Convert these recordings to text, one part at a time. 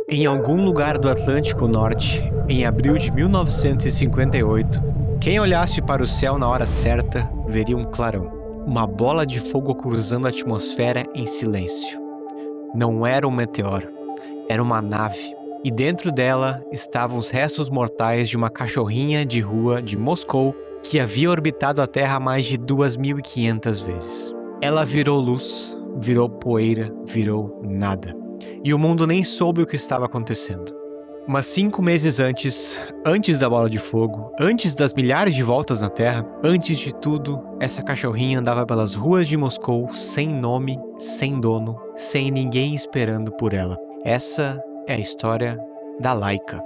Em algum lugar do Atlântico Norte, em abril de 1958, quem olhasse para o céu na hora certa veria um clarão, uma bola de fogo cruzando a atmosfera em silêncio. Não era um meteoro, era uma nave, e dentro dela estavam os restos mortais de uma cachorrinha de rua de Moscou que havia orbitado a Terra mais de 2.500 vezes. Ela virou luz, virou poeira, virou nada. E o mundo nem soube o que estava acontecendo. Mas 5 meses antes da bola de fogo, antes das milhares de voltas na Terra, antes de tudo, essa cachorrinha andava pelas ruas de Moscou sem nome, sem dono, sem ninguém esperando por ela. Essa é a história da Laika,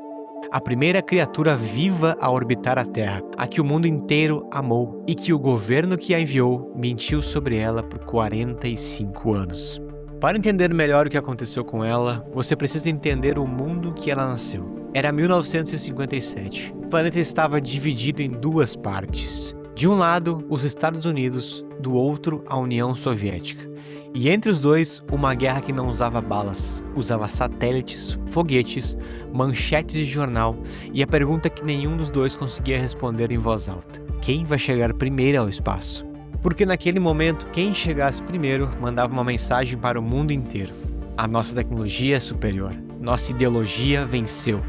a primeira criatura viva a orbitar a Terra, a que o mundo inteiro amou e que o governo que a enviou mentiu sobre ela por 45 anos. Para entender melhor o que aconteceu com ela, você precisa entender o mundo que ela nasceu. Era 1957. O planeta estava dividido em 2 partes. De um lado, os Estados Unidos, do outro, a União Soviética. E entre os dois, uma guerra que não usava balas, usava satélites, foguetes, manchetes de jornal e a pergunta que nenhum dos dois conseguia responder em voz alta: quem vai chegar primeiro ao espaço? Porque naquele momento, quem chegasse primeiro mandava uma mensagem para o mundo inteiro: a nossa tecnologia é superior, nossa ideologia venceu.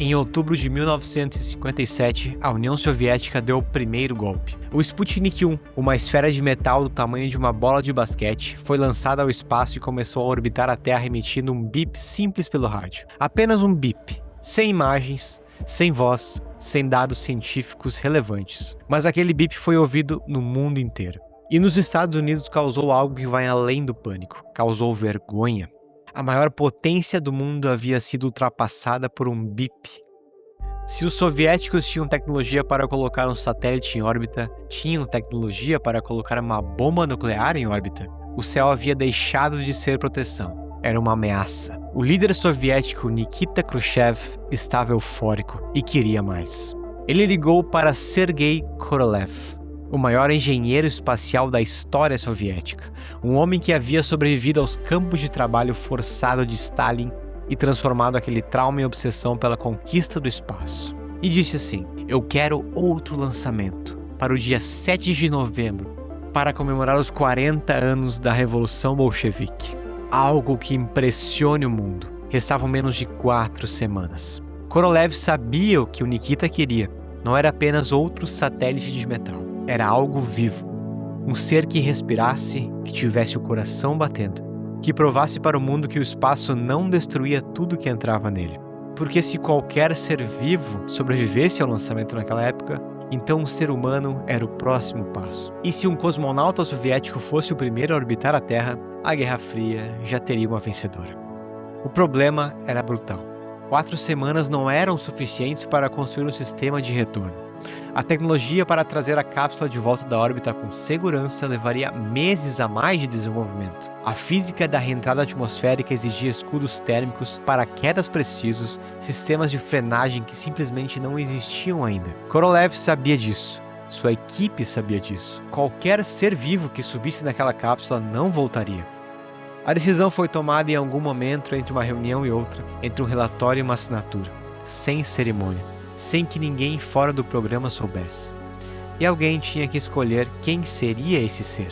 Em outubro de 1957, a União Soviética deu o primeiro golpe. O Sputnik 1, uma esfera de metal do tamanho de uma bola de basquete, foi lançada ao espaço e começou a orbitar a Terra emitindo um bip simples pelo rádio. Apenas um bip, sem imagens, sem voz, sem dados científicos relevantes. Mas aquele bip foi ouvido no mundo inteiro. E nos Estados Unidos causou algo que vai além do pânico. Causou vergonha. A maior potência do mundo havia sido ultrapassada por um bip. Se os soviéticos tinham tecnologia para colocar um satélite em órbita, tinham tecnologia para colocar uma bomba nuclear em órbita, o céu havia deixado de ser proteção. Era uma ameaça. O líder soviético Nikita Khrushchev estava eufórico e queria mais. Ele ligou para Sergei Korolev, o maior engenheiro espacial da história soviética, um homem que havia sobrevivido aos campos de trabalho forçado de Stalin e transformado aquele trauma em obsessão pela conquista do espaço. E disse assim: eu quero outro lançamento para o dia 7 de novembro, para comemorar os 40 anos da Revolução Bolchevique. Algo que impressione o mundo. Restavam menos de 4 semanas. Korolev sabia o que o Nikita queria. Não era apenas outro satélite de metal. Era algo vivo. Um ser que respirasse, que tivesse o coração batendo. Que provasse para o mundo que o espaço não destruía tudo que entrava nele. Porque se qualquer ser vivo sobrevivesse ao lançamento naquela época, então o ser humano era o próximo passo. E se um cosmonauta soviético fosse o primeiro a orbitar a Terra, a Guerra Fria já teria uma vencedora. O problema era brutal. 4 semanas não eram suficientes para construir um sistema de retorno. A tecnologia para trazer a cápsula de volta da órbita com segurança levaria meses a mais de desenvolvimento. A física da reentrada atmosférica exigia escudos térmicos, paraquedas precisos, sistemas de frenagem que simplesmente não existiam ainda. Korolev sabia disso. Sua equipe sabia disso. Qualquer ser vivo que subisse naquela cápsula não voltaria. A decisão foi tomada em algum momento entre uma reunião e outra, entre um relatório e uma assinatura, sem cerimônia, sem que ninguém fora do programa soubesse. E alguém tinha que escolher quem seria esse ser.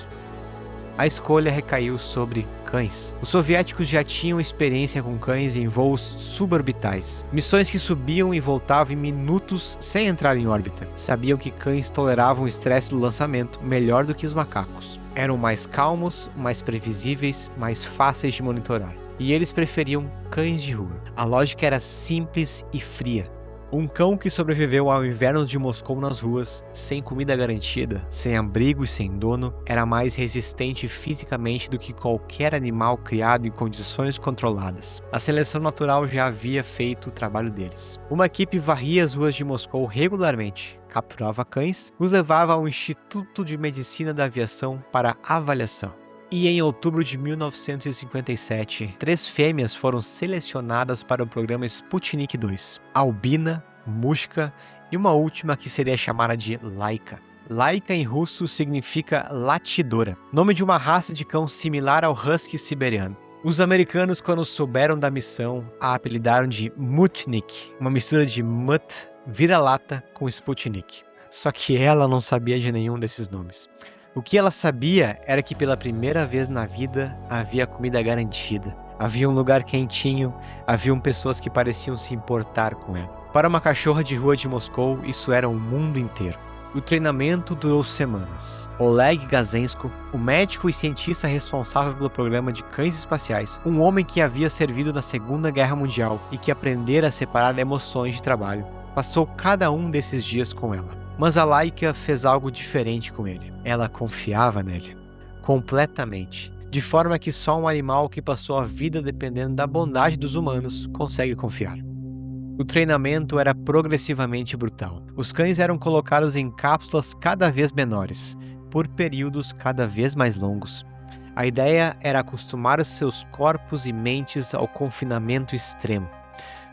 A escolha recaiu sobre cães. Os soviéticos já tinham experiência com cães em voos suborbitais, missões que subiam e voltavam em minutos sem entrar em órbita. Sabiam que cães toleravam o estresse do lançamento melhor do que os macacos. Eram mais calmos, mais previsíveis, mais fáceis de monitorar. E eles preferiam cães de rua. A lógica era simples e fria. Um cão que sobreviveu ao inverno de Moscou nas ruas, sem comida garantida, sem abrigo e sem dono, era mais resistente fisicamente do que qualquer animal criado em condições controladas. A seleção natural já havia feito o trabalho deles. Uma equipe varria as ruas de Moscou regularmente, capturava cães, os levava ao Instituto de Medicina da Aviação para avaliação. E em outubro de 1957, 3 fêmeas foram selecionadas para o programa Sputnik 2, Albina, Mushka e uma última que seria chamada de Laika. Laika em russo significa latidora, nome de uma raça de cão similar ao husky siberiano. Os americanos, quando souberam da missão, a apelidaram de Mutnik, uma mistura de Mut, vira-lata, com Sputnik. Só que ela não sabia de nenhum desses nomes. O que ela sabia era que pela primeira vez na vida havia comida garantida. Havia um lugar quentinho, haviam pessoas que pareciam se importar com ela. Para uma cachorra de rua de Moscou, isso era o mundo inteiro. O treinamento durou semanas. Oleg Gazensko, o médico e cientista responsável pelo programa de cães espaciais, um homem que havia servido na Segunda Guerra Mundial e que aprendera a separar emoções de trabalho, passou cada um desses dias com ela. Mas a Laika fez algo diferente com ele. Ela confiava nele. Completamente. De forma que só um animal que passou a vida dependendo da bondade dos humanos consegue confiar. O treinamento era progressivamente brutal. Os cães eram colocados em cápsulas cada vez menores, por períodos cada vez mais longos. A ideia era acostumar seus corpos e mentes ao confinamento extremo.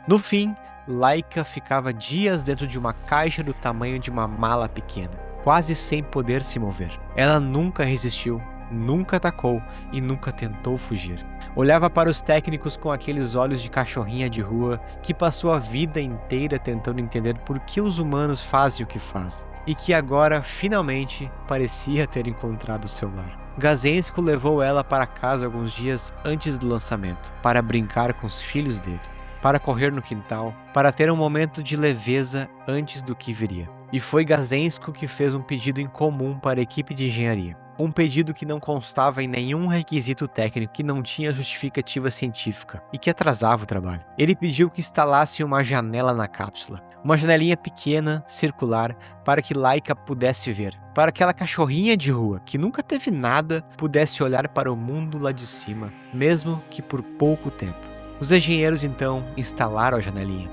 No fim, Laika ficava dias dentro de uma caixa do tamanho de uma mala pequena, quase sem poder se mover. Ela nunca resistiu, nunca atacou e nunca tentou fugir. Olhava para os técnicos com aqueles olhos de cachorrinha de rua que passou a vida inteira tentando entender por que os humanos fazem o que fazem e que agora, finalmente, parecia ter encontrado seu lar. Gazensko levou ela para casa alguns dias antes do lançamento, para brincar com os filhos dele, para correr no quintal, para ter um momento de leveza antes do que viria. E foi Gazensko que fez um pedido em comum para a equipe de engenharia. Um pedido que não constava em nenhum requisito técnico, que não tinha justificativa científica e que atrasava o trabalho. Ele pediu que instalassem uma janela na cápsula. Uma janelinha pequena, circular, para que Laika pudesse ver. Para que aquela cachorrinha de rua, que nunca teve nada, pudesse olhar para o mundo lá de cima, mesmo que por pouco tempo. Os engenheiros então instalaram a janelinha.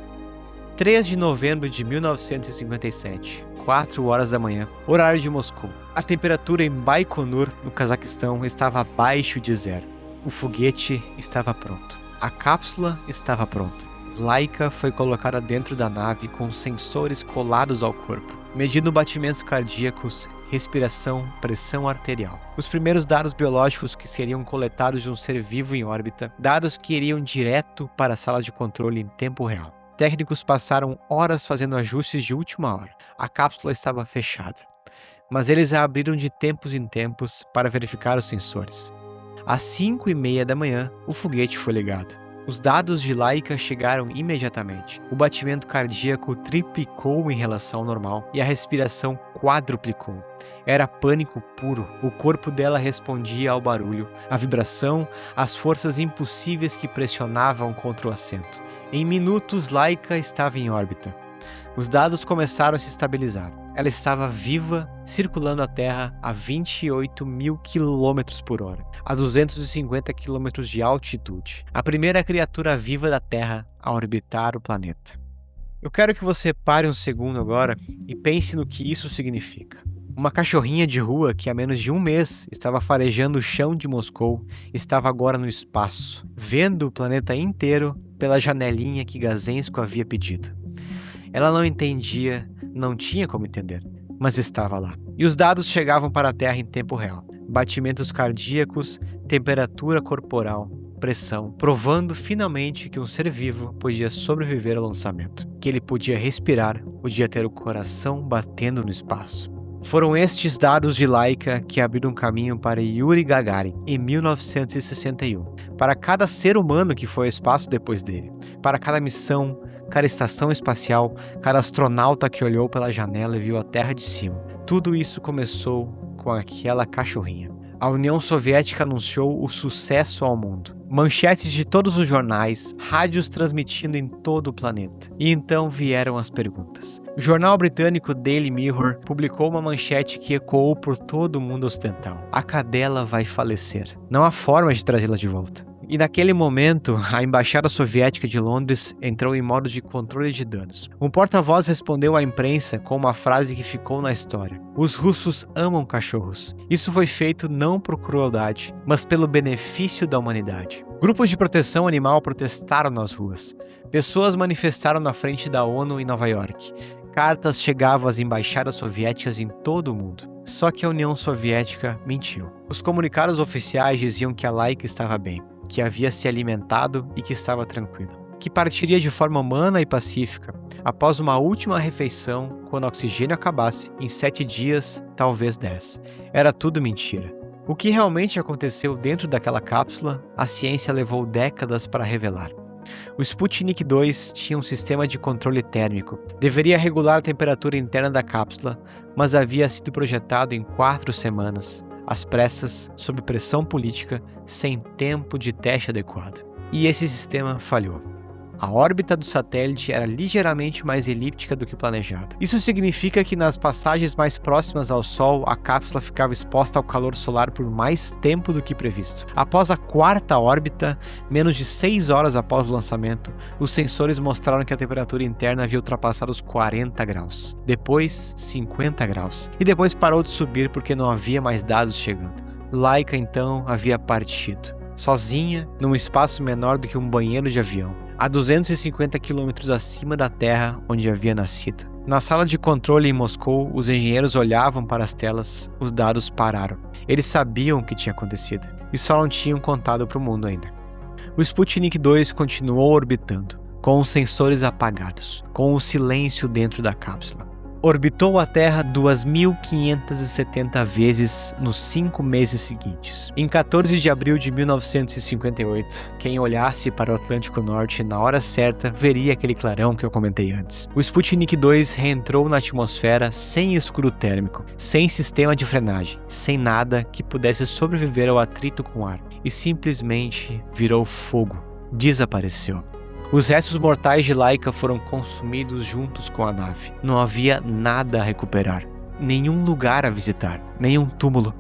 3 de novembro de 1957, 4 horas da manhã, horário de Moscou. A temperatura em Baikonur, no Cazaquistão, estava abaixo de zero. O foguete estava pronto. A cápsula estava pronta. Laika foi colocada dentro da nave com sensores colados ao corpo, medindo batimentos cardíacos, respiração, pressão arterial. Os primeiros dados biológicos que seriam coletados de um ser vivo em órbita, dados que iriam direto para a sala de controle em tempo real. Técnicos passaram horas fazendo ajustes de última hora. A cápsula estava fechada, mas eles a abriram de tempos em tempos para verificar os sensores. Às 5h30 da manhã, o foguete foi ligado. Os dados de Laika chegaram imediatamente. O batimento cardíaco triplicou em relação ao normal e a respiração quadruplicou. Era pânico puro. O corpo dela respondia ao barulho, à vibração, às forças impossíveis que pressionavam contra o assento. Em minutos, Laika estava em órbita. Os dados começaram a se estabilizar. Ela estava viva, circulando a Terra a 28.000 km por hora, a 250 km de altitude. A primeira criatura viva da Terra a orbitar o planeta. Eu quero que você pare um segundo agora e pense no que isso significa. Uma cachorrinha de rua que há menos de um mês estava farejando o chão de Moscou estava agora no espaço, vendo o planeta inteiro pela janelinha que Gazensko havia pedido. Ela não entendia, não tinha como entender, mas estava lá. E os dados chegavam para a Terra em tempo real. Batimentos cardíacos, temperatura corporal, pressão, provando finalmente que um ser vivo podia sobreviver ao lançamento, que ele podia respirar, podia ter o coração batendo no espaço. Foram estes dados de Laika que abriram caminho para Yuri Gagarin em 1961, para cada ser humano que foi ao espaço depois dele, para cada missão, cada estação espacial, cada astronauta que olhou pela janela e viu a Terra de cima. Tudo isso começou com aquela cachorrinha. A União Soviética anunciou o sucesso ao mundo. Manchetes de todos os jornais, rádios transmitindo em todo o planeta. E então vieram as perguntas. O jornal britânico Daily Mirror publicou uma manchete que ecoou por todo o mundo ocidental. A cadela vai falecer. Não há forma de trazê-la de volta. E naquele momento, a Embaixada Soviética de Londres entrou em modo de controle de danos. Um porta-voz respondeu à imprensa com uma frase que ficou na história. Os russos amam cachorros. Isso foi feito não por crueldade, mas pelo benefício da humanidade. Grupos de proteção animal protestaram nas ruas. Pessoas manifestaram na frente da ONU em Nova York. Cartas chegavam às embaixadas soviéticas em todo o mundo. Só que a União Soviética mentiu. Os comunicados oficiais diziam que a Laika estava bem, que havia se alimentado e que estava tranquila, que partiria de forma humana e pacífica após uma última refeição quando o oxigênio acabasse em 7 dias, talvez 10. Era tudo mentira. O que realmente aconteceu dentro daquela cápsula, a ciência levou décadas para revelar. O Sputnik 2 tinha um sistema de controle térmico. Deveria regular a temperatura interna da cápsula, mas havia sido projetado em 4 semanas, às pressas, sob pressão política, sem tempo de teste adequado. E esse sistema falhou. A órbita do satélite era ligeiramente mais elíptica do que planejado. Isso significa que nas passagens mais próximas ao Sol, a cápsula ficava exposta ao calor solar por mais tempo do que previsto. Após a 4ª órbita, menos de 6 horas após o lançamento, os sensores mostraram que a temperatura interna havia ultrapassado os 40 graus. Depois, 50 graus. E depois parou de subir porque não havia mais dados chegando. Laika, então, havia partido, sozinha, num espaço menor do que um banheiro de avião, a 250 quilômetros acima da Terra onde havia nascido. Na sala de controle em Moscou, os engenheiros olhavam para as telas, os dados pararam. Eles sabiam o que tinha acontecido e só não tinham contado para o mundo ainda. O Sputnik 2 continuou orbitando, com os sensores apagados, com o silêncio dentro da cápsula. Orbitou a Terra 2.570 vezes nos 5 meses seguintes. Em 14 de abril de 1958, quem olhasse para o Atlântico Norte na hora certa veria aquele clarão que eu comentei antes. O Sputnik 2 reentrou na atmosfera sem escudo térmico, sem sistema de frenagem, sem nada que pudesse sobreviver ao atrito com o ar, e simplesmente virou fogo, desapareceu. Os restos mortais de Laika foram consumidos juntos com a nave. Não havia nada a recuperar, nenhum lugar a visitar, nenhum túmulo.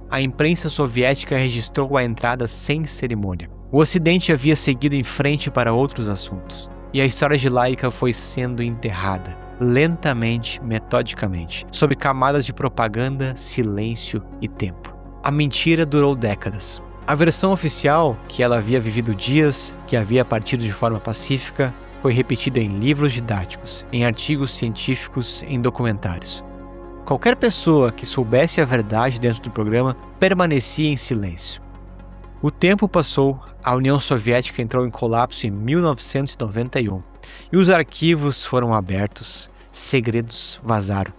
A imprensa soviética registrou a entrada sem cerimônia. O Ocidente havia seguido em frente para outros assuntos, e a história de Laika foi sendo enterrada, lentamente, metodicamente, sob camadas de propaganda, silêncio e tempo. A mentira durou décadas. A versão oficial, que ela havia vivido dias, que havia partido de forma pacífica, foi repetida em livros didáticos, em artigos científicos, em documentários. Qualquer pessoa que soubesse a verdade dentro do programa permanecia em silêncio. O tempo passou, a União Soviética entrou em colapso em 1991 e os arquivos foram abertos, segredos vazaram.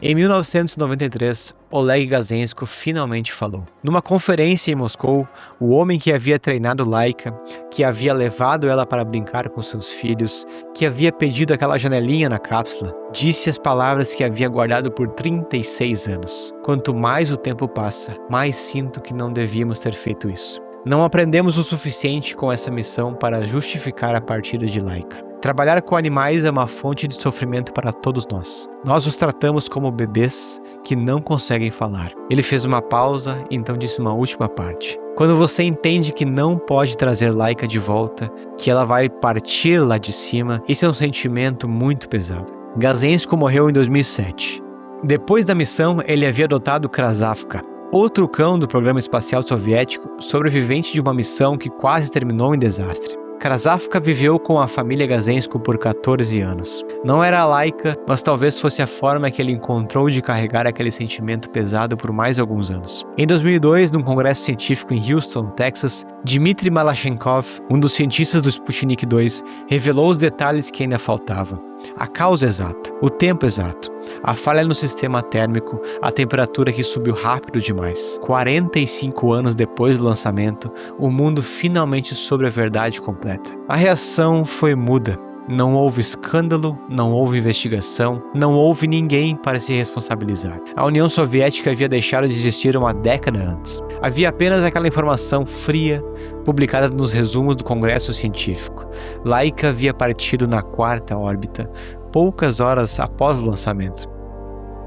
Em 1993, Oleg Gazensko finalmente falou. Numa conferência em Moscou, o homem que havia treinado Laika, que havia levado ela para brincar com seus filhos, que havia pedido aquela janelinha na cápsula, disse as palavras que havia guardado por 36 anos. Quanto mais o tempo passa, mais sinto que não devíamos ter feito isso. Não aprendemos o suficiente com essa missão para justificar a partida de Laika. Trabalhar com animais é uma fonte de sofrimento para todos nós. Nós os tratamos como bebês que não conseguem falar. Ele fez uma pausa e então disse uma última parte. Quando você entende que não pode trazer Laika de volta, que ela vai partir lá de cima, esse é um sentimento muito pesado. Gazensko morreu em 2007. Depois da missão, ele havia adotado Krasavka, outro cão do programa espacial soviético, sobrevivente de uma missão que quase terminou em desastre. Krasavka viveu com a família Gazensko por 14 anos. Não era a Laika, mas talvez fosse a forma que ele encontrou de carregar aquele sentimento pesado por mais alguns anos. Em 2002, num congresso científico em Houston, Texas, Dmitry Malachenko, um dos cientistas do Sputnik 2, revelou os detalhes que ainda faltavam. A causa exata, o tempo exato, a falha no sistema térmico, a temperatura que subiu rápido demais. 45 anos depois do lançamento, o mundo finalmente soube a verdade completa. A reação foi muda. Não houve escândalo, não houve investigação, não houve ninguém para se responsabilizar. A União Soviética havia deixado de existir uma década antes. Havia apenas aquela informação fria, publicada nos resumos do Congresso Científico. Laika havia partido na 4ª órbita, poucas horas após o lançamento.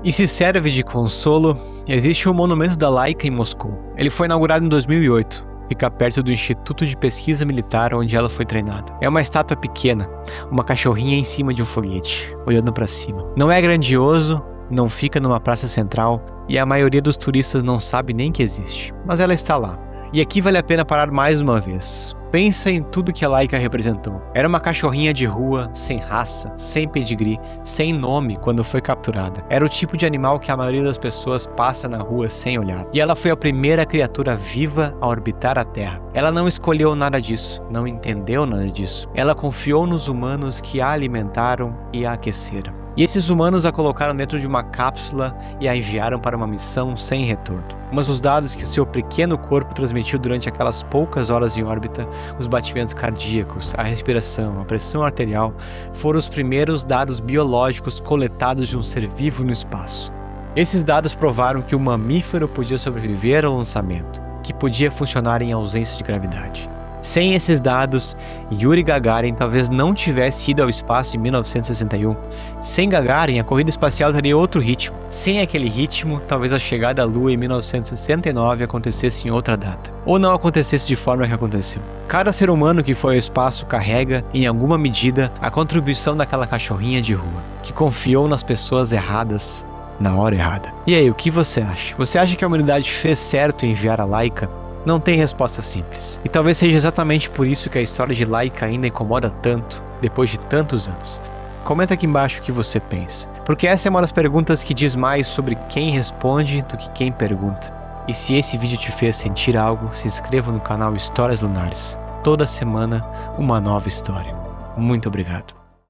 E se serve de consolo, existe um monumento da Laika em Moscou. Ele foi inaugurado em 2008. Fica perto do Instituto de Pesquisa Militar onde ela foi treinada. É uma estátua pequena, uma cachorrinha em cima de um foguete, olhando para cima. Não é grandioso, não fica numa praça central e a maioria dos turistas não sabe nem que existe, mas ela está lá. E aqui vale a pena parar mais uma vez. Pensa em tudo que a Laika representou. Era uma cachorrinha de rua, sem raça, sem pedigree, sem nome quando foi capturada. Era o tipo de animal que a maioria das pessoas passa na rua sem olhar. E ela foi a primeira criatura viva a orbitar a Terra. Ela não escolheu nada disso, não entendeu nada disso. Ela confiou nos humanos que a alimentaram e a aqueceram. E esses humanos a colocaram dentro de uma cápsula e a enviaram para uma missão sem retorno. Mas os dados que seu pequeno corpo transmitiu durante aquelas poucas horas em órbita, os batimentos cardíacos, a respiração, a pressão arterial, foram os primeiros dados biológicos coletados de um ser vivo no espaço. Esses dados provaram que o mamífero podia sobreviver ao lançamento, que podia funcionar em ausência de gravidade. Sem esses dados, Yuri Gagarin talvez não tivesse ido ao espaço em 1961. Sem Gagarin, a corrida espacial teria outro ritmo. Sem aquele ritmo, talvez a chegada à Lua em 1969 acontecesse em outra data. Ou não acontecesse de forma que aconteceu. Cada ser humano que foi ao espaço carrega, em alguma medida, a contribuição daquela cachorrinha de rua, que confiou nas pessoas erradas na hora errada. E aí, o que você acha? Você acha que a humanidade fez certo em enviar a Laika? Não tem resposta simples. E talvez seja exatamente por isso que a história de Laika ainda incomoda tanto, depois de tantos anos. Comenta aqui embaixo o que você pensa, porque essa é uma das perguntas que diz mais sobre quem responde do que quem pergunta. E se esse vídeo te fez sentir algo, se inscreva no canal Histórias Lunares. Toda semana, uma nova história. Muito obrigado.